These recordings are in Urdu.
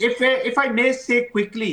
if I may say quickly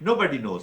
nobody knows।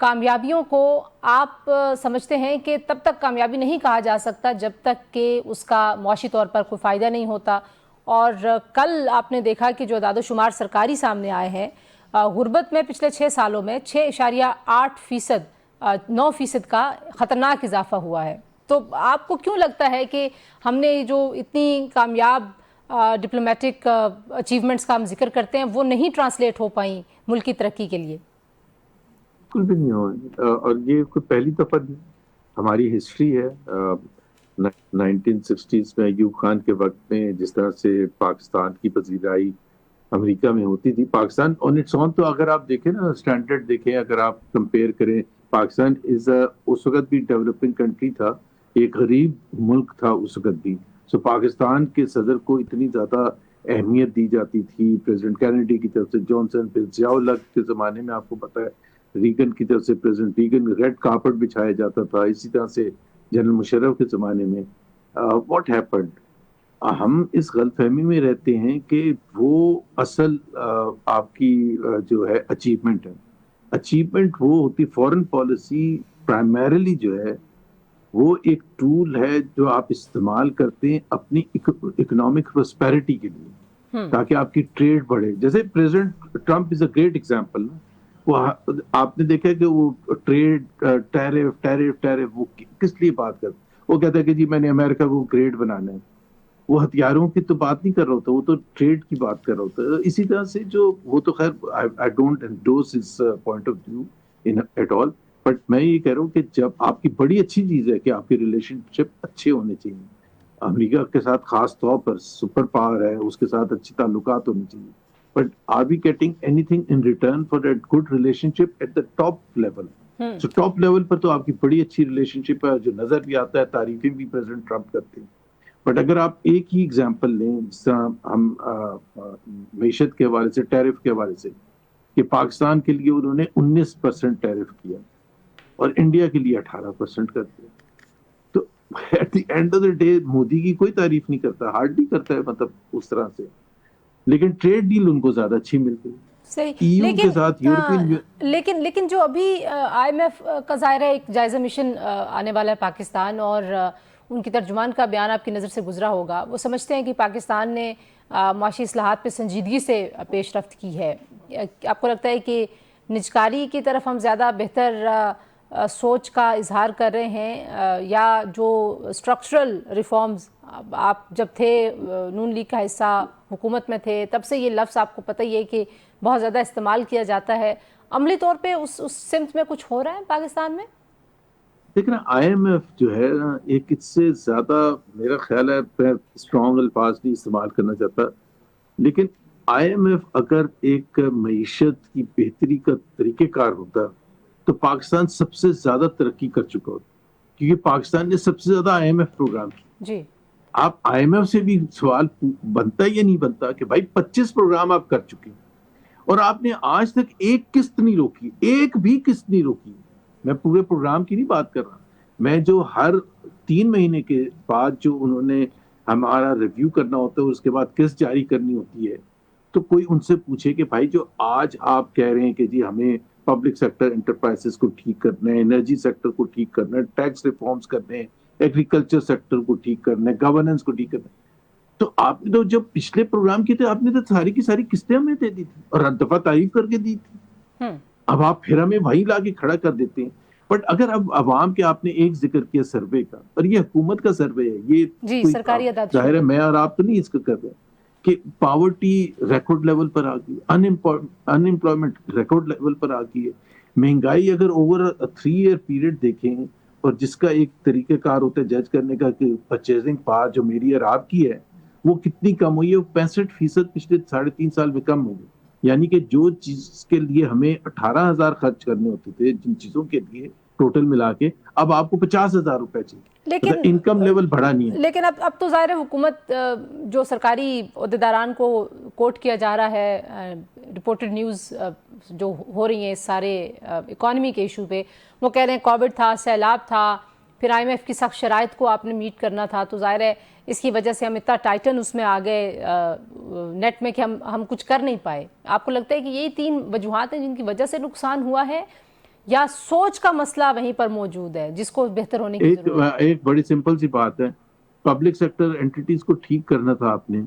کامیابیوں کو آپ سمجھتے ہیں کہ تب تک کامیابی نہیں کہا جا سکتا جب تک کہ اس کا معاشی طور پر کوئی فائدہ نہیں ہوتا. اور کل آپ نے دیکھا کہ جو اعداد و شمار سرکاری سامنے آئے ہیں، غربت میں پچھلے 6 سالوں میں 6.8%، 9% کا خطرناک اضافہ ہوا ہے. تو آپ کو کیوں لگتا ہے کہ ہم نے جو اتنی کامیاب ڈپلومیٹک اچیومنٹس کا ہم ذکر کرتے ہیں وہ نہیں ٹرانسلیٹ ہو پائیں ملک کی ترقی کے لیے؟ بالکل بھی نہیں ہو، اور یہ کوئی پہلی دفعہ نہیں. ہماری ہسٹری ہے. 1960s میں ایوب خان کے وقت میں جس طرح سے پاکستان کی پذیرائی امریکہ میں ہوتی تھی، پاکستان آن اٹس اون، تو اگر آپ دیکھیں نا اسٹینڈرڈ دیکھیں، اگر آپ کمپیئر کریں، پاکستان اس وقت بھی ڈیولپنگ کنٹری تھا، ایک غریب ملک تھا اس وقت بھی. سو پاکستان کے صدر کو اتنی زیادہ اہمیت دی جاتی تھی پریزیڈنٹ کینیڈی کی طرف سے، جانسن، پھر ضیاء الحق کے زمانے میں آپ کو پتا ہے ریگن کی طرف سے پریزیڈنٹ ریگن ریڈ کارپٹ بچھایا جاتا تھا. اسی طرح سے جنرل مشرف کے زمانے میں واٹ ہیپنڈ، ہم اس غلط فہمی میں رہتے ہیں کہ وہ اصل آپ کی جو ہے اچیومنٹ ہے. اچیومنٹ وہ ہوتی فورن پالیسی پرائمریلی جو ہے وہ ایک ٹول ہے جو آپ استعمال کرتے ہیں اپنی اکنامک پراسپیرٹی کے لیے، تاکہ آپ کی ٹریڈ بڑھے. جیسے president Trump is a great example. وہ آپ نے دیکھا کہ وہ ٹریڈ ٹیرف وہ کس لیے بات کرتے، وہ کہتا ہے کہ جی میں نے امریکہ کو گریٹ بنانا ہے. وہ ہتھیاروں کی تو بات نہیں کر رہا ہوتا، وہ تو ٹریڈ کی بات کر رہا ہوتا ہے. اسی طرح سے جو وہ تو خیر I don't endorse his point of view in at all، but میں یہ کہہ رہا ہوں کہ جب آپ کی بڑی اچھی چیز ہے کہ آپ کے ریلیشن شپ اچھے ہونے چاہیے، امریکہ کے ساتھ خاص طور پر سپر پاور ہے، اس کے ساتھ اچھے تعلقات ہونے چاہیے، but are we getting anything in return for that good relationship at the top level? So top level پر تو آپ کی بڑی اچھی ریلیشن شپ ہے، جو نظر بھی آتا ہے، تعریفیں بھی پریزیڈنٹ ٹرمپ کرتے ہیں. بٹ اگر آپ ایک ہی ایگزامپل لیں، جس طرح ہم معیشت کے حوالے سے، ٹیرف کے حوالے سے، کہ پاکستان کے لیے انہوں نے 19% ٹیرف کیا اور انڈیا کے لیے 18% کر دیا. تو at the end of the day Modi کی کوئی تعریف نہیں کرتا، ہارڈلی کرتا ہے، مطلب اس طرح سے. لیکن ٹریڈ ڈیل ان کو زیادہ اچھی مل گئی صحیح. کے ساتھ لیکن جو ابھی آئی ایم ایف کا ظاہر ہے ایک جائزہ مشن آنے والا ہے پاکستان، اور ان کی ترجمان کا بیان آپ کی نظر سے گزرا ہوگا. وہ سمجھتے ہیں کہ پاکستان نے معاشی اصلاحات پہ سنجیدگی سے پیش رفت کی ہے. آپ کو لگتا ہے کہ نجکاری کی طرف ہم زیادہ بہتر سوچ کا اظہار کر رہے ہیں، یا جو اسٹرکچرل ریفارمز آپ جب تھے نون لیگ کا حصہ، حکومت میں تھے، تب سے یہ لفظ آپ کو پتہ ہی ہے کہ بہت زیادہ استعمال کیا جاتا ہے، عملی طور پہ اس سمت میں کچھ ہو رہا ہے پاکستان میں؟ لیکن آئی ایم ایف جو ہے نا، ایک اس سے زیادہ میرا خیال ہے، میں اسٹرانگ الفاظ نہیں استعمال کرنا چاہتا، لیکن آئی ایم ایف اگر ایک معیشت کی بہتری کا طریقہ کار ہوتا تو پاکستان سب سے زیادہ ترقی کر چکا ہوتا، کیونکہ پاکستان نے سب سے زیادہ آئی ایم ایف پروگرام کیا. جی، آپ آئی ایم ایف سے بھی سوال بنتا یا نہیں بنتا کہ بھائی 25 پروگرام آپ کر چکے ہیں اور آپ نے آج تک ایک قسط نہیں روکی، ایک بھی قسط نہیں روکی. میں پورے پروگرام کی نہیں بات کر رہا، میں جو ہر 3 مہینے کے بعد جو انہوں نے ہمارا ریویو کرنا ہوتا ہے، اس کے بعد قسط جاری کرنی ہوتی ہے، تو کوئی ان سے پوچھے کہ بھائی جو آج آپ کہہ رہے ہیں کہ جی ہمیں پبلک سیکٹر انٹرپرائزز کو ٹھیک کرنا ہے، انرجی سیکٹر کو ٹھیک کرنا ہے، ٹیکس ریفارمز کرنے ہیں، ایگریکلچر سیکٹر کو ٹھیک کرنا ہے، گورننس کو ٹھیک کرنا ہے، تو آپ نے تو جب پچھلے پروگرام کیے تھے آپ نے تو ساری کی ساری قسطیں ہمیں دے دی تھی اور ہر دفعہ تعریف کر کے دی تھی. اب آپ پھر ہمیں وہیں لا کے کھڑا کر دیتے ہیں. بٹ اگر اب عوام کے آپ نے ایک ذکر کیا سروے کا، اور یہ حکومت کا سروے ہے، یہ سرکاری ظاہر ہے میں اور آپ تو نہیں اس کا کر رہے کہ پاورٹی ریکارڈ لیول پر آ گئی، ان امپلائمنٹ ریکارڈ لیول پر آ گئی ہے. مہنگائی اگر اوور 3 ایئر پیریڈ دیکھیں، اور جس کا ایک طریقہ کار ہوتا ہے جج کرنے کا کہ پرچیزنگ پاور جو میری اور آپ کی ہے وہ کتنی کم ہوئی ہے، وہ 65% پچھلے 3.5 سال میں کم ہو گئی. یعنی کہ جو چیز کے لیے ہمیں 18,000 خرچ کرنے ہوتے تھے، جن چیزوں کے لیے ٹوٹل ملا کے، اب آپ کو 50,000 روپے چاہیے. لیکن انکم لیول بڑھا نہیں ہے. لیکن اب تو ظاہر حکومت جو سرکاری عہدیداران کو کوٹ کیا جا رہا ہے، رپورٹڈ نیوز جو ہو رہی ہیں اس سارے اکانومی کے ایشو پہ، وہ کہہ رہے ہیں کووڈ تھا، سیلاب تھا، پھر آئی ایم ایف کی سخت شرائط کو آپ نے میٹ کرنا تھا، تو ظاہر ہے اس کی وجہ سے ہم اتنا ٹائٹن اس میں آ گئے نیٹ میں کہ ہم کچھ کر نہیں پائے. آپ کو لگتا ہے کہ یہی 3 وجوہات ہیں جن کی وجہ سے نقصان ہوا ہے، یا سوچ کا مسئلہ وہیں پر موجود ہے جس کو بہتر ہونے کی ضرورت ہے؟ ایک بڑی سمپل سی بات ہے، پبلک سیکٹر اینٹیز کو ٹھیک کرنا تھا آپ نے،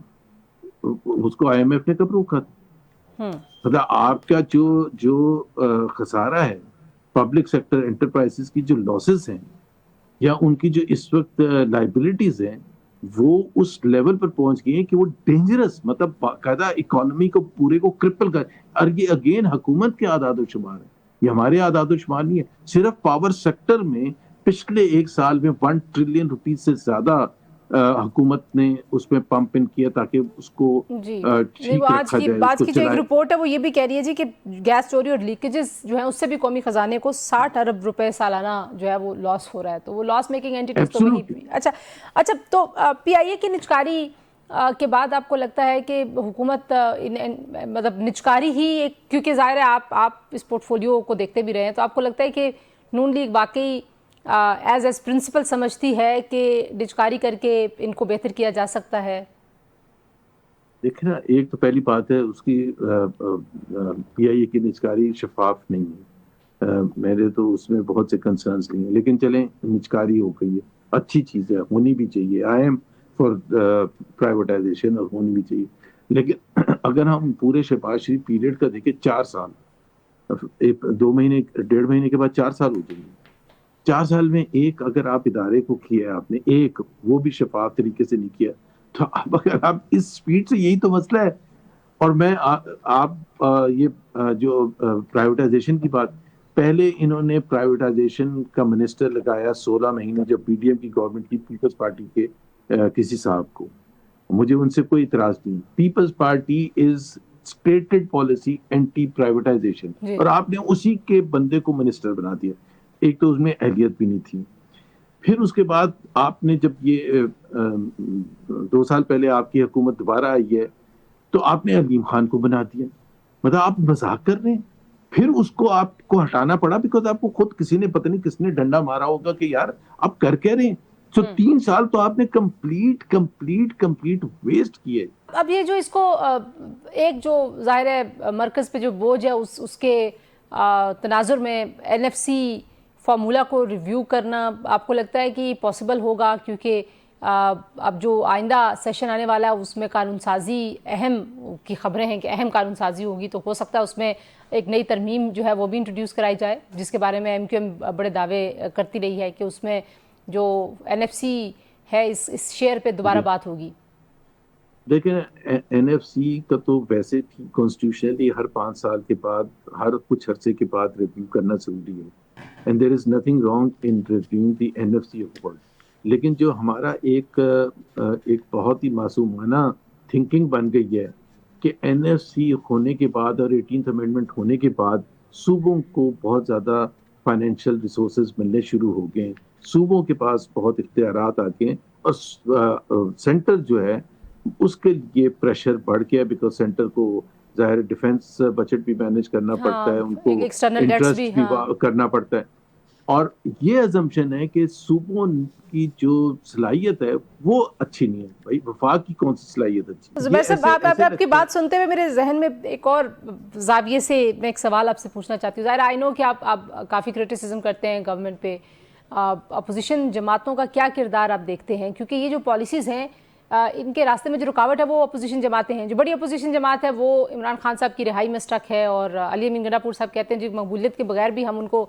اس کو آئی ایم ایف نے کب روکا تھا؟ مطلب آپ کا جو خسارہ ہے پبلک سیکٹر انٹرپرائزز کی جو لاسز ہیں یا ان کی جو اس وقت لائبلٹیز ہیں وہ اس لیول پر پہنچ گئی ہیں کہ وہ ڈینجرس، مطلب باقاعدہ اکانومی کو پورے کو کرپل کر، اور یہ اگین حکومت کے اعداد و شمار ہے، یہ ہمارے اعداد و شمار نہیں ہے۔ صرف پاور سیکٹر میں پچھلے ایک سال میں 1 ٹریلین روپیز سے زیادہ حکومت نے اس میں پمپ ان کیا تاکہ اس کو ٹھیک رکھا جائے۔ آج کی جو ایک رپورٹ ہے وہ یہ بھی کہہ رہی ہے جی کہ گیس چوری اور لیکیجز جو ہیں اس سے بھی قومی خزانے کو 60 ارب روپے سالانہ جو ہے وہ لاس ہو رہا ہے، تو وہ لاس میکنگ اینٹیز تو وہی۔ اچھا تو پی آئی اے کی نچکاری کے بعد آپ کو لگتا ہے کہ حکومت مطلب نچکاری ہی ایک، کیونکہ ظاہر ہے آپ اس پورٹ فولیو کو دیکھتے بھی رہے ہیں، تو آپ کو لگتا ہے کہ نون لیگ واقعی ایز پرنسپل سمجھتی ہے کہ نچکاری کر کے ان کو بہتر کیا جا سکتا ہے؟ دیکھیں نا، ایک تو پہلی بات ہے اس کی پی آئی اے کی نچکاری شفاف نہیں ہے، میرے تو اس میں بہت سے کنسرنز نہیں ہیں، لیکن چلیں نچکاری ہو گئی ہے، اچھی چیز ہے، ہونی بھی چاہیے، آئی ایم فار پرائیویٹائزیشن اور ہونی بھی چاہیے، لیکن اگر ہم پورے شہباز شریف پیریڈ کا دیکھیں 4 سال، 2 مہینے 1.5 مہینے کے بعد 4 سال ہو جائیں گے، 4 سال میں ایک اگر آپ ادارے کو کیا ہے آپ نے ایک، وہ بھی شفاف طریقے سے نہیں کیا، تو اب اگر آپ اس سپیڈ سے، یہی تو مسئلہ ہے۔ اور میں آپ یہ جو پرائیویٹائزیشن کی بات، پہلے انہوں نے پرائیویٹائزیشن کا منسٹر لگایا 16 مہینے جب پی ڈی ایم کی گورنمنٹ کی، پیپلز پارٹی کے کسی صاحب کو، مجھے ان سے کوئی اعتراض نہیں، Peoples Party is stated policy anti privatisation, اور آپ نے اسی کے بندے کو منسٹر بنا دیا، ایک تو اس میں اہلیت بھی نہیں تھی۔ پھر اس کے بعد آپ نے جب یہ 2 سال پہلے آپ کی حکومت دوبارہ آئی ہے تو آپ نے علیم خان کو بنا دیا، مطلب آپ مذاق کر رہے ہیں۔ پھر اس کو آپ کو ہٹانا پڑا بیکاز آپ کو خود کسی نے پتہ نہیں کس نے ڈنڈا مارا ہوگا کہ یار آپ کر کہہ رہے ہیں، تو 3 سال تو آپ نے کمپلیٹ ویسٹ کیے۔ اب یہ جو اس کو ایک جو ظاہر ہے مرکز پہ جو بوجھ ہے اس کے تناظر میں این ایف سی فارمولا کو ریویو کرنا آپ کو لگتا ہے کہ پاسبل ہوگا؟ کیونکہ اب جو آئندہ سیشن آنے والا ہے اس میں قانون سازی اہم کی خبریں ہیں کہ اہم قانون سازی ہوگی، تو ہو سکتا ہے اس میں ایک نئی ترمیم جو ہے وہ بھی انٹروڈیوس کرائی جائے، جس کے بارے میں ایم کیو ایم بڑے دعوے کرتی رہی ہے کہ اس میں جو این ایف سی ہے اس شیئر پہ دوبارہ بات ہوگی۔ لیکن این ایف سی کا تو ویسے کانسٹیٹیوشنلی ہر 5 سال کے بعد، ہر کچھ عرصے کے بعد ریویو کرنا ضروری ہے، and there is nothing wrong in reviewing the N F C of world. لیکن جو ہمارا ایک بہت ہی معصومانہ تھنکنگ بن گئی ہے کہ این ایف سی ہونے کے بعد اور 18th امینڈمنٹ ہونے کے بعد صوبوں کو بہت زیادہ فائنینشیل ریسورسز ملنے شروع ہو گئے، صوبوں کے پاس بہت اختیارات آ گئے، اور سینٹر جو ہے اس کے لیے پریشر بڑھ گیا، بیکاز سینٹر کو ظاہر ڈیفنس بجٹ بھی مینیج کرنا پڑتا ہے، ان کو انٹرسٹ بھی کرنا پڑتا ہے، اور یہ ازمپشن ہے کہ صوبوں کی جو صلاحیت ہے وہ اچھی نہیں ہے۔ بھائی وفاق کی کون سی صلاحیت اچھی؟ زبیر صاحب، آپ کی بات سنتے ہوئے میرے ذہن میں ایک اور زاویے سے میں ایک سوال آپ سے پوچھنا چاہتی ہوں۔ ظاہر آئی نو کہ آپ کافی کرٹیسزم کرتے ہیں گورنمنٹ پہ، اپوزیشن جماعتوں کا کیا کردار آپ دیکھتے ہیں؟ کیونکہ یہ جو پالیسیز ہیں ان کے راستے میں جو رکاوٹ ہے وہ اپوزیشن جماعتیں ہیں۔ جو بڑی اپوزیشن جماعت ہے وہ عمران خان صاحب کی رہائی میں سٹک ہے، اور علی امین گنڈا پور صاحب کہتے ہیں جی مقبولیت کے بغیر بھی ہم ان کو،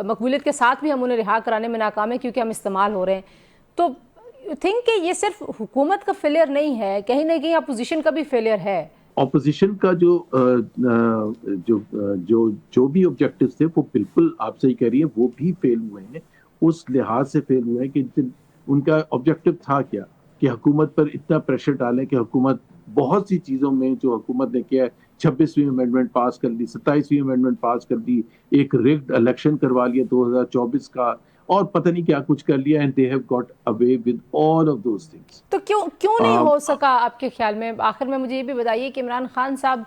مقبولیت کے ساتھ بھی ہم انہیں رہا کرانے میں ناکام ہیں کیونکہ ہم استعمال ہو رہے ہیں۔ تو تھنک کہ یہ صرف حکومت کا فیلئر نہیں ہے، کہیں نہ کہیں اپوزیشن کا بھی فیلئر ہے۔ اپوزیشن کا جو بھی آبجیکٹو تھے وہ بالکل آپ صحیح کہہ رہی ہیں، وہ بھی فیل ہوئے ہیں، اس لحاظ سے فیل ہوئے ہیں کہ ان کا آبجیکٹو تھا کیا کہ حکومت پر اتنا پریشر ڈالیں کہ حکومت بہت سی چیزوں میں جو حکومت نے کیا ہے، 26ویں امینڈمنٹ پاس کر لی، 27ویں امینڈمنٹ پاس کر دی، ایک ریگڈ الیکشن کروا لیا 2024 کا، اور پتہ نہیں کیا کچھ کر لیا، and they have got away with all of those things۔ تو کیوں نہیں ہو سکا آپ کے خیال میں؟ آخر میں مجھے یہ بھی بتائیے کہ عمران خان صاحب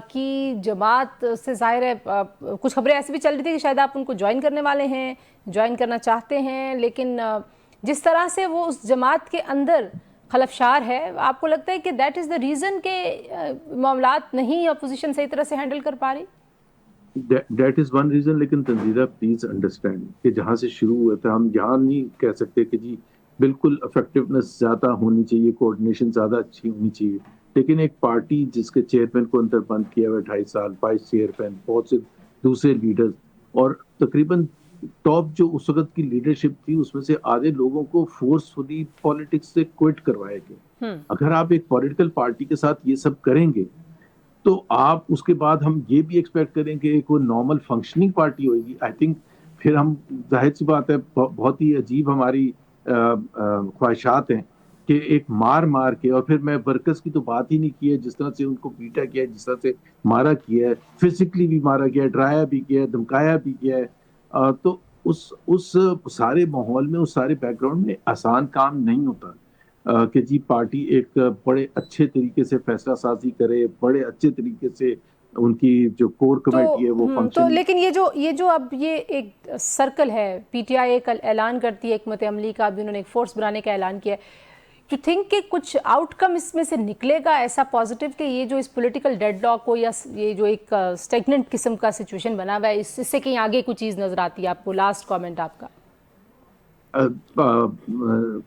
کی جماعت سے ظاہر ہے کچھ خبریں ایسی بھی چل رہی تھی کہ شاید آپ ان کو جوائن کرنے والے ہیں، جوائن کرنا چاہتے ہیں، لیکن جس طرح سے وہ اس جماعت کے اندر خلفشار ہے، آپ کو لگتا ہے کہ دیٹ از دا ریزن کہ معاملات نہیں اپوزیشن صحیح طرح سے ہینڈل کر پا رہی؟ That is one reason. لیکن تنزیلہ پلیز انڈرسٹینڈ کہ جہاں سے شروع ہوا تھا ہم یہاں نہیں کہہ سکتے کہ جی بالکل افیکٹونیس زیادہ ہونی چاہیے, کوآرڈینیشن زیادہ اچھی ہونی چاہیے. لیکن ایک پارٹی جس کے چیئرمین کو اندر بند کیا ہوا 2.5 سال, وائس چیئرمین, بہت سے دوسرے لیڈرز, اور تقریباً ٹاپ جو اس وقت کی لیڈرشپ تھی اس میں سے آدھے لوگوں کو فورسفلی پالیٹکس سے کوئٹ کروایا گیا. اگر آپ ایک پولیٹیکل پارٹی کے ساتھ یہ سب کریں گے تو آپ اس کے بعد ہم یہ بھی ایکسپیکٹ کریں کہ ایک وہ نارمل فنکشننگ پارٹی ہوئے گی. آئی تھنک پھر ہم ظاہر سی بات ہے بہت ہی عجیب ہماری خواہشات ہیں کہ ایک مار کے, اور پھر میں ورکرز کی تو بات ہی نہیں کی ہے, جس طرح سے ان کو پیٹا کیا ہے, جس طرح سے مارا کیا ہے, فزیکلی بھی مارا گیا ہے, ڈرایا بھی کیا ہے, دھمکایا بھی کیا ہے. تو اس سارے ماحول میں, اس سارے بیک گراؤنڈ میں آسان کام نہیں ہوتا کہ جی پارٹی ایک بڑے اچھے طریقے سے فیصلہ سازی کرے, بڑے اچھے طریقے سے ان کی جو کور کمیٹی ہے وہ فنکشن. تو لیکن یہ جو اب یہ ایک سرکل ہے, پی ٹی آئی ایک اعلان کرتی ہے حکمت عملی کا, ابھی انہوں نے ایک فورس بنانے کا اعلان کیا ہے. یو تھنک کہ کچھ آؤٹ کم اس میں سے نکلے گا ایسا پازیٹیو کہ یہ جو اس پولیٹیکل ڈیڈ لاک کو یا یہ جو ایک اسٹیگننٹ قسم کا سچویشن بنا ہوا ہے اس سے کہیں آگے کوئی چیز نظر آتی ہے آپ کو؟ لاسٹ کامنٹ آپ کا.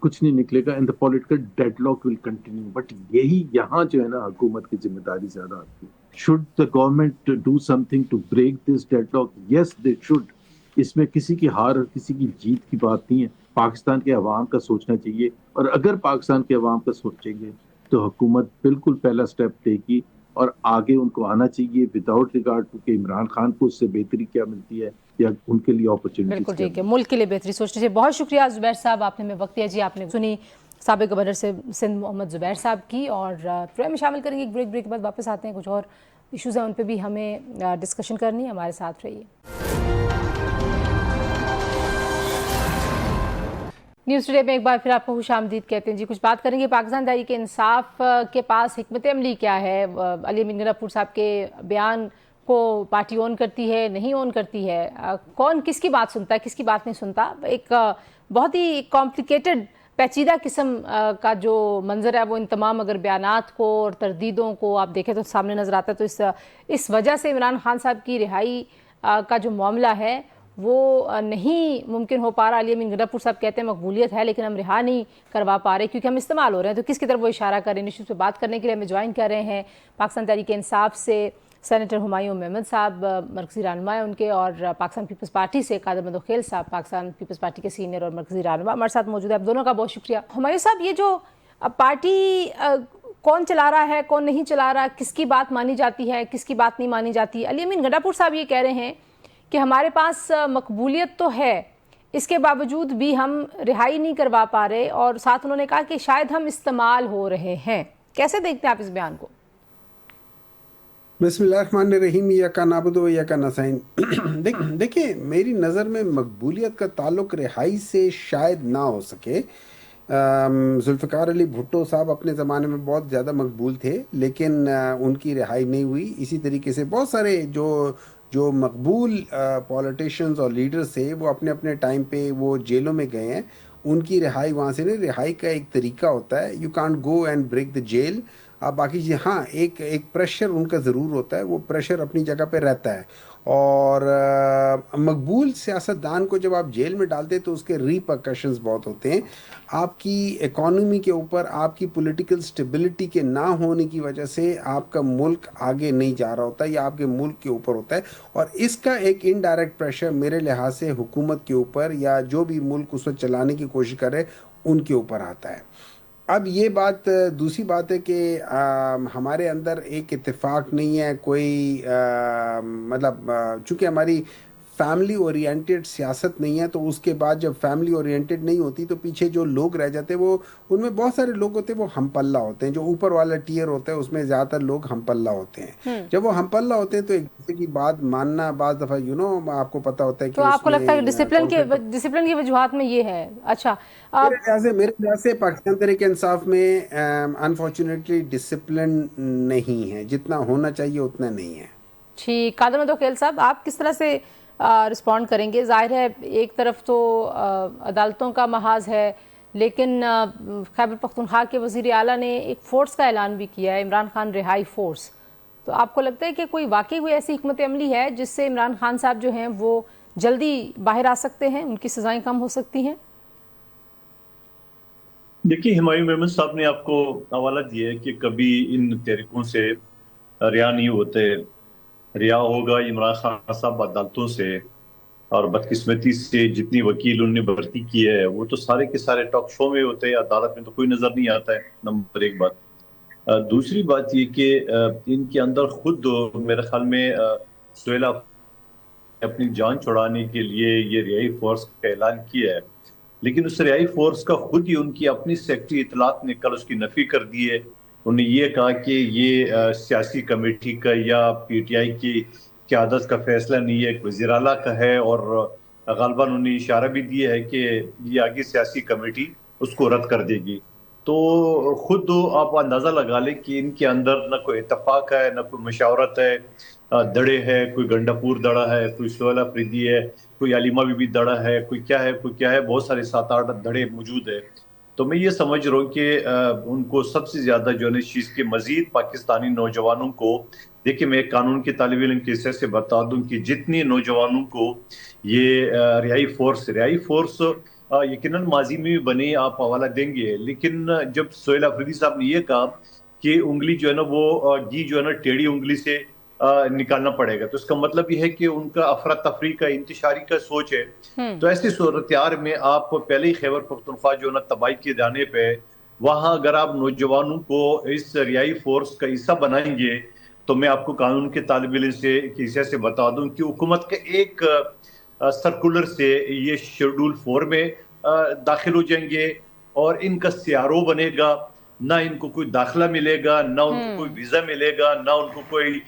کچھ نہیں نکلے گا, and the political deadlock will continue. But یہی یہاں جو ہے نا حکومت کی ذمہ داری زیادہ آتی ہے. should the government do something to break this deadlock? yes they should. اس میں کسی کی ہار اور کسی کی جیت کی بات نہیں ہے, پاکستان کے عوام کا سوچنا چاہیے, اور اگر پاکستان کے عوام کا سوچیں گے تو حکومت بالکل پہلا سٹیپ لے گی, اور آگے ان کو آنا چاہیے وداؤٹ ریگارڈ ٹو کہ عمران خان کو اس سے بہتری کیا ملتی ہے یا ان کے لیے اپرچونٹیز. بالکل ٹھیک ہے, ملک کے لیے بہتری سوچنے سے. بہت شکریہ زبیر صاحب, آپ نے ہمیں وقت دیا. جی آپ نے سنی سابق گورنر سے سندھ محمد زبیر صاحب کی, اور پروگرام میں شامل کریں گے. ایک بریک کے بعد واپس آتے ہیں, کچھ اور ایشوز ہیں ان پہ بھی ہمیں ڈسکشن کرنی ہے. ہمارے ساتھ رہیے. نیوز ٹوڈے میں ایک بار پھر آپ کو خوش آمدید کہتے ہیں. جی کچھ بات کریں گے پاکستان تحریک انصاف کے پاس حکمت عملی کیا ہے. علی امین گنڈا صاحب کے بیان کو پارٹی اون کرتی ہے, نہیں اون کرتی ہے, کون کس کی بات سنتا ہے, کس کی بات نہیں سنتا. ایک بہت ہی کمپلیکیٹڈ پیچیدہ قسم کا جو منظر ہے وہ ان تمام اگر بیانات کو اور تردیدوں کو آپ دیکھیں تو سامنے نظر آتا ہے. تو اس وجہ سے عمران خان صاحب کی رہائی کا جو معاملہ ہے وہ نہیں ممکن ہو پا رہا. علی امین گنڈا صاحب کہتے ہیں مقبولیت ہے لیکن ہم رہا نہیں کروا پا رہے کیونکہ ہم استعمال ہو رہے ہیں. تو کس کی طرف وہ اشارہ کر رہے ہیں؟ ایشوز پہ بات کرنے کے لیے ہمیں جوائن کر رہے ہیں پاکستان تحریک انصاف سے سینیٹر ہمایوں محمد صاحب, مرکزی رہنما ہیں ان کے, اور پاکستان پیپلز پارٹی سے قادر مدوخیل صاحب, پاکستان پیپلز پارٹی کے سینئر اور مرکزی رہنما ہمارے ساتھ موجود ہے. آپ دونوں کا بہت شکریہ. ہمایوں صاحب, یہ جو پارٹی کون چلا رہا ہے, کون نہیں چلا رہا, کس کی بات مانی جاتی ہے, کس کی بات نہیں مانی جاتی. علی امین گنڈا صاحب یہ کہہ رہے ہیں کہ ہمارے پاس مقبولیت تو ہے, اس کے باوجود بھی ہم رہائی نہیں کروا پا رہے, اور ساتھ انہوں نے کہا کہ شاید ہم استعمال ہو رہے ہیں. کیسے دیکھتے ہیں آپ اس بیان کو؟ بسم اللہ الرحمن الرحیم. یکا نعبد و یکا نستعین. دیکھیں میری نظر میں مقبولیت کا تعلق رہائی سے شاید نہ ہو سکے. ذوالفقار علی بھٹو صاحب اپنے زمانے میں بہت زیادہ مقبول تھے لیکن ان کی رہائی نہیں ہوئی. اسی طریقے سے بہت سارے جو مقبول پولیٹیشینز اور لیڈرز تھے وہ اپنے اپنے ٹائم پہ وہ جیلوں میں گئے ہیں. ان کی رہائی وہاں سے نہیں. رہائی کا ایک طریقہ ہوتا ہے, you can't go and break the jail. باقی جی ہاں ایک پریشر ان کا ضرور ہوتا ہے, وہ پریشر اپنی جگہ پہ رہتا ہے. اور مقبول سیاستدان کو جب آپ جیل میں ڈالتے تو اس کے ریپرکشنز بہت ہوتے ہیں. آپ کی اکانومی کے اوپر, آپ کی پولیٹیکل سٹیبلٹی کے نہ ہونے کی وجہ سے آپ کا ملک آگے نہیں جا رہا ہوتا, یا آپ کے ملک کے اوپر ہوتا ہے. اور اس کا ایک انڈائریکٹ پریشر میرے لحاظ سے حکومت کے اوپر یا جو بھی ملک اس وقت چلانے کی کوشش کرے ان کے اوپر آتا ہے. اب یہ بات دوسری بات ہے کہ ہمارے اندر ایک اتفاق نہیں ہے کوئی, مطلب چونکہ ہماری فیملی اورینٹیڈ سیاست نہیں ہے, تو اس کے بعد جب فیملی اورینٹیڈ نہیں ہوتی تو پیچھے جو لوگ رہ جاتے ہیں وہ ان میں بہت سارے لوگ ہوتے ہیں وہ ہم پلہ ہوتے ہیں. جو اوپر والا ٹیئر ہوتا ہے اس میں زیادہ تر لوگ ہم پلہ ہوتے ہیں. جب وہ ہم پلہ ہوتے ہیں تو ایک دوسرے کی بات ماننا بعض دفعہ آپ کو پتہ ہوتا ہے کہ تو آپ کو لگتا ہے ڈسپلن کی وجوہات میں یہ ہے. اچھا, میرے لحاظ سے پاکستان تحریک انصاف میں انفارچونیٹلی ڈسپلن نہیں ہے, جتنا ہونا چاہیے اتنا نہیں ہے. ٹھیک. قادر مدوخیل صاحب, آپ کس طرح سے رسپونڈ کریں گے؟ ظاہر ہے ایک طرف تو عدالتوں کا محاذ ہے لیکن خیبر پختونخوا کے وزیر اعلیٰ نے ایک فورس کا اعلان بھی کیا ہے, عمران خان رہائی فورس. تو آپ کو لگتا ہے کہ کوئی واقعی کوئی ایسی حکمت عملی ہے جس سے عمران خان صاحب جو ہیں وہ جلدی باہر آ سکتے ہیں, ان کی سزائیں کم ہو سکتی ہیں؟ دیکھیے ہمایوں محمد صاحب نے آپ کو حوالہ دیا ہے کہ کبھی ان تحریکوں سے رہا نہیں ہوتے. رہا ہوگا عمران خان صاحب عدالتوں سے, اور بدقسمتی سے جتنی وکیل انہوں نے بھرتی کی ہے وہ تو سارے کے سارے ٹاک شو میں ہوتے ہیں, عدالت میں تو کوئی نظر نہیں آتا ہے. نمبر ایک بات. دوسری بات یہ کہ ان کے اندر خود میرے خیال میں سہیل اپنی جان چھڑانے کے لیے یہ رہائی فورس کا اعلان کیا ہے, لیکن اس رہائی فورس کا خود ہی ان کی اپنی سیکرٹری اطلاعات نے کل اس کی نفی کر دی ہے. انہوں نے یہ کہا کہ یہ سیاسی کمیٹی کا یا پی ٹی آئی کی قیادت کا فیصلہ نہیں ہے, وزیر اعلیٰ کا ہے, اور غالباً انہوں نے اشارہ بھی دیا ہے کہ یہ آگے سیاسی کمیٹی اس کو رد کر دے گی. تو خود آپ اندازہ لگا لیں کہ ان کے اندر نہ کوئی اتفاق ہے, نہ کوئی مشاورت ہے. دڑے ہے, کوئی گنڈاپور دڑا ہے, کوئی سہیل افریدی ہے, کوئی علیمہ بی بی دڑا ہے, کوئی کیا ہے, بہت سارے 7-8 دڑے موجود ہے. تو میں یہ سمجھ رہا ہوں کہ ان کو سب سے زیادہ جو ہے اس چیز کے مزید پاکستانی نوجوانوں کو, دیکھیں میں ایک قانون کے طالب علم کے حصے سے بتا دوں کہ جتنی نوجوانوں کو یہ رہائی فورس یقیناً ماضی میں بھی بنے, آپ حوالہ دیں گے, لیکن جب سہیل افریدی صاحب نے یہ کہا کہ انگلی جو ہے نا وہ گھی جو ہے نا ٹیڑھی انگلی سے نکالنا پڑے گا, تو اس کا مطلب یہ ہے کہ ان کا افراتفری کا انتشاری کا سوچ ہے. تو ایسی صورتحال میں آپ پہلے ہی خیبر پختونخوا جو ہے نا تباہی کے جانے پہ, وہاں اگر آپ نوجوانوں کو اس رہائی فورس کا حصہ بنائیں گے تو میں آپ کو قانون کے طالب علم سے حصے سے بتا دوں کہ حکومت کے ایک سرکولر سے یہ شیڈول 4 میں داخل ہو جائیں گے, اور ان کا CRO بنے گا. نہ ان کو کوئی داخلہ ملے گا, نہ ان کو کوئی ویزا ملے گا, نہ ان کو کوئی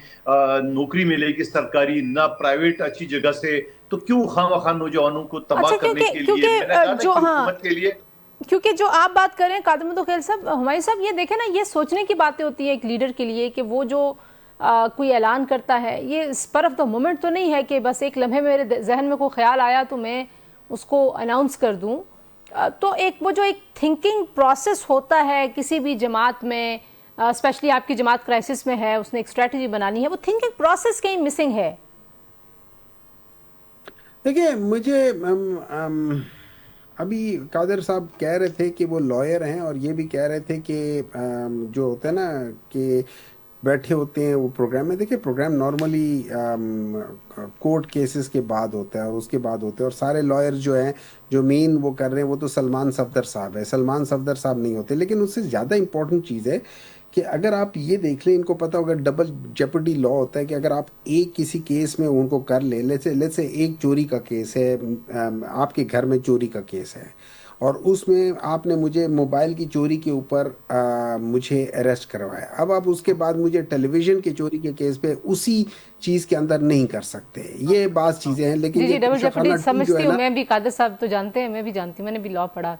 نوکری ملے گی سرکاری, نہ پرائیویٹ اچھی جگہ سے. تو کیوں خواہ نوجوانوں کو تباہ کرنے کے لیے, میں نے کہا نا کہ حکومت کے لیے. کیونکہ جو آپ بات کریں قادر متوکل صاحب, ہمایوں صاحب, یہ دیکھیں نا, یہ سوچنے کی باتیں ہوتی ہیں ایک لیڈر کے لیے کہ وہ جو کوئی اعلان کرتا ہے یہ اسپر آف دا مومنٹ تو نہیں ہے کہ بس ایک لمحے میرے ذہن میں کوئی خیال آیا تو میں اس کو اناؤنس کر دوں. تو وہ جو ایک تھنکنگ پروسیس ہوتا ہے کسی بھی جماعت میں, اسپیشلی آپ کی جماعت کرائسس میں ہے, اس نے ایک اسٹریٹجی بنانی ہے, وہ تھنکنگ پروسیس کہیں مسنگ ہے. دیکھیں مجھے ابھی قادر صاحب کہہ رہے تھے کہ وہ لائر ہیں, اور یہ بھی کہہ رہے تھے کہ جو ہوتا ہے نا کہ بیٹھے ہوتے ہیں وہ پروگرام میں. دیکھیں پروگرام نارملی کورٹ کیسز کے بعد ہوتا ہے اور اس کے بعد ہوتا ہے, اور سارے لائر جو ہیں جو مین وہ کر رہے ہیں وہ تو سلمان صفدر صاحب ہے. سلمان صفدر صاحب نہیں ہوتے, لیکن اس سے زیادہ امپورٹنٹ چیز ہے کہ اگر آپ یہ دیکھ لیں, ان کو پتہ ہوگا ڈبل جیپرڈی لا ہوتا ہے کہ اگر آپ ایک کسی کیس میں ان کو کر لیں, لیٹ سے ایک چوری کا کیس ہے, آپ کے گھر میں چوری کا کیس ہے, اور اس میں آپ نے مجھے موبائل کی چوری کے اوپر مجھے اریسٹ کروایا. اب آپ اس کے بعد مجھے ٹیلی ویژن کی چوری کے کیس پہ اسی چیز کے اندر نہیں کر سکتے. یہ بعض چیزیں ہیں, لیکن جی ڈبل جیپرڈی سمجھتی ہوں میں بھی, قادر صاحب تو جانتے ہیں, میں بھی جانتی ہوں, میں نے بھی لا پڑھا.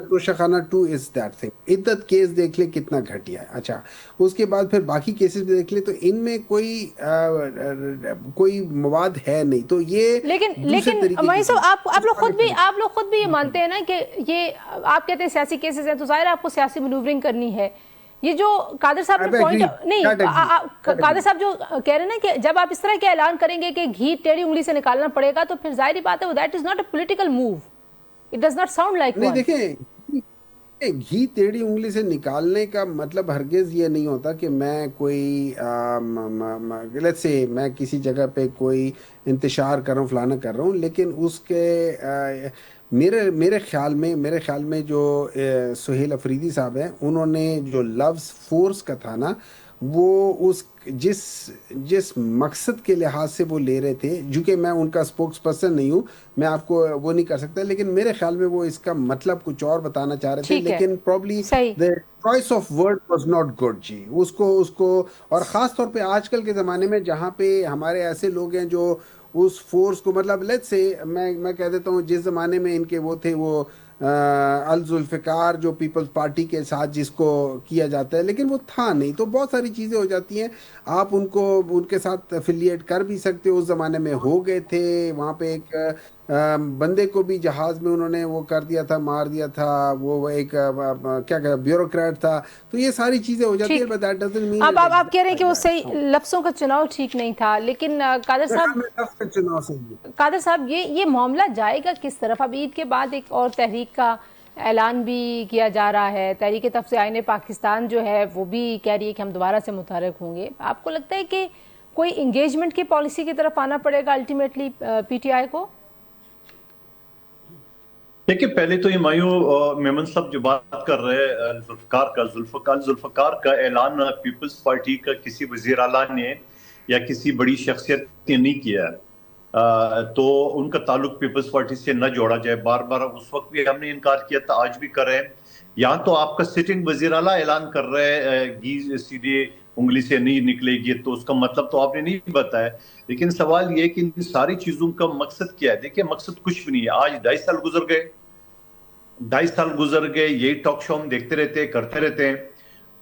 توشخانہ 2 از دیٹ تھنگ. عدت کیس دیکھ لیں کتنا گھٹیا ہے. اچھا اس کے بعد پھر باقی کیسز بھی دیکھ لیں تو ان میں کوئی مواد ہے نہیں. تو یہ لیکن آپ لوگ خود بھی یہ مانتے ہیں نا کہ یہ آپ کہتے ہیں سیاسی کیسز ہیں تو ظاہر آپ کو سیاسی مینوورنگ کرنی ہے. یہ جو قادر صاحب نے پوائنٹ نہیں, قادر صاحب جو کہہ رہے ہیں نا کہ جب آپ اس طرح کے اعلان کریں گے کہ گھی ٹیڑھی انگلی سے نکالنا پڑے گا, تو پھر ظاہری بات ہے that is not a political move. It does not sound like نہیں. one. دیکھیں گھی ٹیڑھی انگلی سے نکالنے کا مطلب ہرگز یہ نہیں ہوتا کہ میں کوئی غلط سے میں کسی جگہ پہ کوئی انتشار کر رہا ہوں, فلانا کر رہا ہوں, لیکن اس کے میرے خیال میں جو سہیل افریدی صاحب ہیں, انہوں نے جو لفظ فورس کا تھا نا, وہ جس مقصد کے لحاظ سے وہ لے رہے تھے, جو کہ میں ان کا اسپوکس پرسن نہیں ہوں, میں آپ کو وہ نہیں کر سکتا, لیکن میرے خیال میں وہ اس کا مطلب کچھ اور بتانا چاہ رہے تھے, لیکن probably the choice of word was not good. جی اس کو اور خاص طور پہ آج کل کے زمانے میں جہاں پہ ہمارے ایسے لوگ ہیں جو اس فورس کو, مطلب لیٹ سے میں کہہ دیتا ہوں, جس زمانے میں ان کے وہ تھے وہ الذوالفقار جو پیپلز پارٹی کے ساتھ جس کو کیا جاتا ہے, لیکن وہ تھا نہیں. تو بہت ساری چیزیں ہو جاتی ہیں, آپ ان کے ساتھ افیلیٹ کر بھی سکتے ہو, اس زمانے میں ہو گئے تھے. وہاں پہ ایک بندے کو بھی جہاز میں انہوں نے وہ کر دیا تھا, مار دیا تھا, وہ ایک کیا کہ بیوروکریٹ تھا. تو یہ ساری چیزیں ہو جاتی ہیں, but that doesn't mean اب آپ کہہ رہے ہیں کہ وہ صحیح لفظوں کا چناؤ ٹھیک نہیں تھا, لیکن قادر صاحب یہ معاملہ جائے گا کس طرف؟ اب عید کے بعد ایک اور تحریک کا اعلان بھی کیا جا رہا ہے, تحریک تفسیر آئین پاکستان جو ہے وہ بھی کہہ رہی ہے کہ ہم دوبارہ سے متحرک ہوں گے. آپ کو لگتا ہے کہ کوئی انگیجمنٹ کی پالیسی کی طرف آنا پڑے گا الٹیمیٹلی پی ٹی آئی کو؟ دیکھیں, پہلے تو ہمایوں میمن صاحب جو بات کر رہے ہیں ذوالفقار کا اعلان پیپلز پارٹی کا کسی وزیر اعلیٰ نے یا کسی بڑی شخصیت نے نہیں کیا ہے, تو ان کا تعلق پیپلز پارٹی سے نہ جوڑا جائے. بار بار اس وقت بھی ہم نے انکار کیا تھا, آج بھی کر رہے ہیں. یہاں تو آپ کا سٹنگ وزیر اعلیٰ اعلان کر رہے ہیں سیدھے انگلی سے نہیں نکلے گی, تو اس کا مطلب تو آپ نے نہیں بتایا. لیکن سوال یہ کہ ان ساری چیزوں کا مقصد کیا ہے؟ دیکھیں, مقصد کچھ بھی نہیں ہے. آج 2.5 سال گزر گئے, یہی ٹاک شو ہم دیکھتے رہتے ہیں, کرتے رہتے ہیں,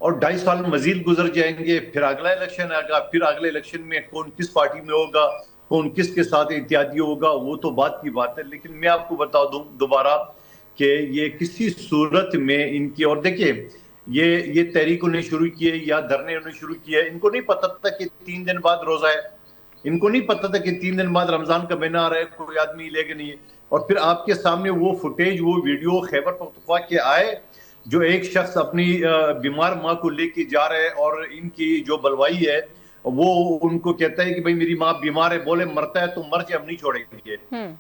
اور 2.5 سال مزید گزر جائیں گے. پھر اگلا الیکشن آئے گا, پھر اگلے الیکشن میں کون کس پارٹی میں ہوگا, کون کس کے ساتھ اتحادی ہوگا, وہ تو بات کی بات ہے. لیکن میں آپ کو بتا دوں دوبارہ کہ یہ کسی صورت میں ان کی, اور دیکھیں یہ تحریک انہیں شروع کیے یا دھرنے انہیں شروع کیے, ان کو نہیں پتا تھا کہ 3 دن بعد روزہ ہے, ان کو نہیں پتا تھا کہ 3 دن بعد رمضان کا مہینہ آ رہا ہے, کوئی آدمی لے کے نہیں ہے. اور پھر آپ کے سامنے وہ فوٹیج, وہ ویڈیو خیبر پختونخوا کے آئے, جو ایک شخص اپنی بیمار ماں کو لے کے جا رہے, اور ان کی جو بلوائی ہے وہ ان کو کہتا ہے کہ بھائی میری ماں بیمار ہے, بولے مرتا ہے تو مر جائے, ہم نہیں چھوڑیں گے.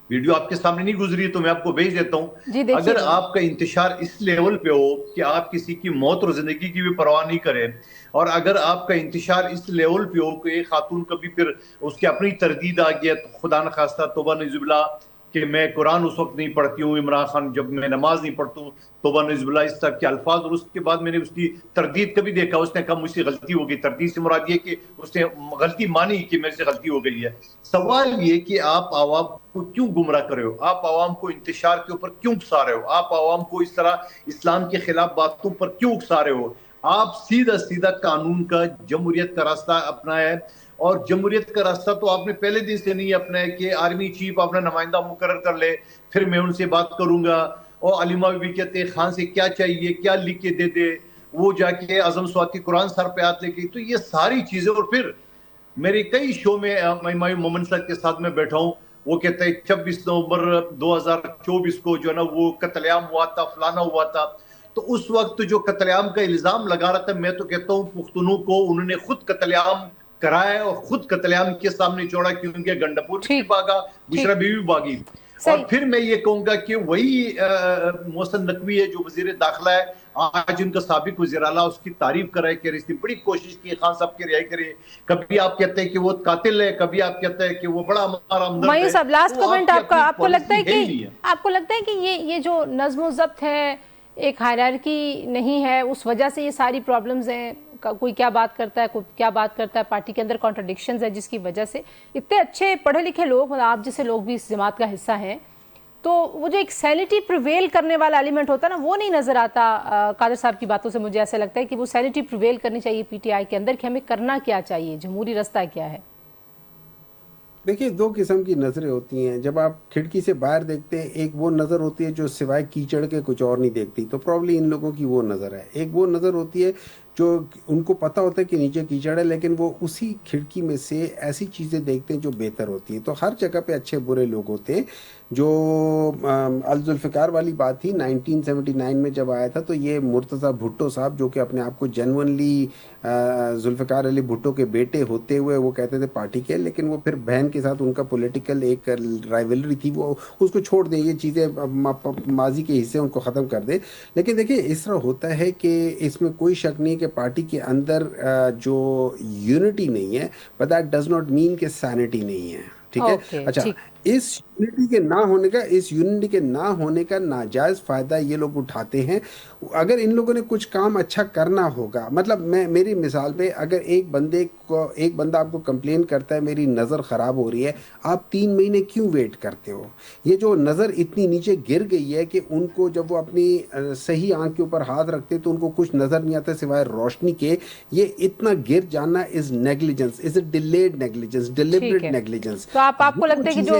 ویڈیو آپ کے سامنے نہیں گزری تو میں آپ کو بھیج دیتا ہوں. اگر آپ کا انتشار اس لیول پہ ہو کہ آپ کسی کی موت اور زندگی کی بھی پرواہ نہیں کریں, اور اگر آپ کا انتشار اس لیول پہ ہو کہ ایک خاتون کبھی پھر اس کی اپنی تردید آ گیا, خدا نخواستہ توبہ نعوذ باللہ کہ میں قرآن اس وقت نہیں پڑھتی ہوں, عمران خان جب میں نماز نہیں پڑھتا ہوں, توبہ نعوذ باللہ, اس طرح کے الفاظ, اور اس کے بعد میں نے اس کی تردید کبھی دیکھا, اس نے کہا مجھ سے غلطی ہو گئی. تردید سے مراد یہ کہ اس نے غلطی مانی کہ میرے سے غلطی ہو گئی ہے. سوال یہ کہ آپ عوام کو کیوں گمراہ کر رہے ہو, آپ عوام کو انتشار کے اوپر کیوں اکسا رہے ہو, آپ عوام کو اس طرح اسلام کے خلاف باتوں پر کیوں اکسا رہے ہو. آپ سیدھا قانون کا, جمہوریت کا راستہ اپنایا ہے, اور جمہوریت کا راستہ تو آپ نے پہلے دن سے نہیں اپنا کہ آرمی چیف اپنا نمائندہ مقرر کر لے, پھر میں ان سے بات کروں گا. اور علیمہ بھی کہتے ہیں خان سے کیا چاہیے, کیا لکھ کے دے دے, وہ جا کے اعظم سواتی قرآن سر پہ ہاتھ لے کے. تو یہ ساری چیزیں, اور پھر میرے کئی شو میں مومن صاحب کے ساتھ میں بیٹھا ہوں, وہ کہتے ہیں 26 نومبر 2024 کو جو ہے نا وہ قتل عام ہوا تھا, فلانا ہوا تھا. تو اس وقت جو قتل عام کا الزام لگا رہا تھا, میں تو کہتا ہوں پختونوں کو انہوں نے خود قتل عام کرایا اور خود قتل عام کے سامنے چھوڑا, کیونکہ گنڈپور بھی بھاگا, بشرا بیوی بھی بھاگی. اور پھر میں یہ کہوں گا کہ وہی محسن نقوی ہے جو وزیر داخلہ ہے, آج ان کا سابق وزیر اعلیٰ اس کی تعریف کر رہا ہے کہ اس نے بڑی کوشش کی خان صاحب کی رہائی کرے. کبھی آپ کہتے ہیں کہ وہ قاتل ہے, کبھی آپ کہتے ہیں کہ وہ بڑا ہمارا ہمدرد ہے. مایوس صاحب, لاسٹ کمنٹ آپ کو لگتا ہے کہ یہ جو نظم و ضبط ہے, ایک ہائرارکی نہیں ہے, اس وجہ سے یہ ساری پرابلمز ہیں؟ کوئی کیا بات کرتا ہے, کوئی کیا بات کرتا ہے, پارٹی کے اندر کانٹرڈکشنز ہے, جس کی وجہ سے اتنے اچھے پڑھے لکھے لوگ, آپ جیسے لوگ بھی اس جماعت کا حصہ ہیں, تو وہ جو ایک سینٹی پریویل کرنے والا ایلیمنٹ ہوتا ہے نا, وہ نہیں نظر آتا. قادر صاحب کی باتوں سے مجھے ایسا لگتا ہے کہ وہ سینٹی پریویل کرنی چاہیے پی ٹی آئی کے اندر, کہ ہمیں کرنا کیا چاہیے, جمہوری رستہ کیا ہے. دیکھیے, 2 قسم کی نظریں ہوتی ہیں. جب آپ کھڑکی سے باہر دیکھتے ہیں, ایک وہ نظر ہوتی ہے جو سوائے کیچڑ کے کچھ اور نہیں دیکھتی, تو پرابلی ان لوگوں کی وہ نظر ہے. ایک وہ نظر ہوتی ہے جو ان کو پتہ ہوتا ہے کہ نیچے کیچڑ ہے, لیکن وہ اسی کھڑکی میں سے ایسی چیزیں دیکھتے ہیں جو بہتر ہوتی ہیں. تو ہر جگہ پہ اچھے برے لوگ ہوتے ہیں. جو ذوالفقار والی بات تھی 1979 میں جب آیا تھا, تو یہ مرتضیٰ بھٹو صاحب, جو کہ اپنے آپ کو جینونلی ذوالفقار علی بھٹو کے بیٹے ہوتے ہوئے وہ کہتے تھے پارٹی کے, لیکن وہ پھر بہن کے ساتھ ان کا پولیٹیکل ایک رائیولری تھی, وہ اس کو چھوڑ دیں, یہ چیزیں ماضی کے حصے ان کو ختم کر دیں. لیکن دیکھیں, اس طرح ہوتا ہے کہ اس میں کوئی شک نہیں کہ پارٹی کے اندر جو یونٹی نہیں ہے, but that does not mean کہ سینٹی نہیں ہے. ٹھیک ہے. اچھا, اس یونٹی کے نہ ہونے کا ناجائز فائدہ یہ لوگ اٹھاتے ہیں. اگر ان لوگوں نے کچھ کام اچھا کرنا ہوگا, مطلب میری مثال پہ, اگر ایک بندہ آپ کو کمپلین کرتا ہے میری نظر خراب ہو رہی ہے, آپ 3 مہینے کیوں ویٹ کرتے ہو؟ یہ جو نظر اتنی نیچے گر گئی ہے کہ ان کو جب وہ اپنی صحیح آنکھ کے اوپر ہاتھ رکھتے تو ان کو کچھ نظر نہیں آتا سوائے روشنی کے. یہ اتنا گر جانا از نیگلیجنس, از اے ڈیلیڈ نیگلیجنس, ڈیلیبریٹ نیگلیجنس. تو آپ کو لگتا ہے کہ جو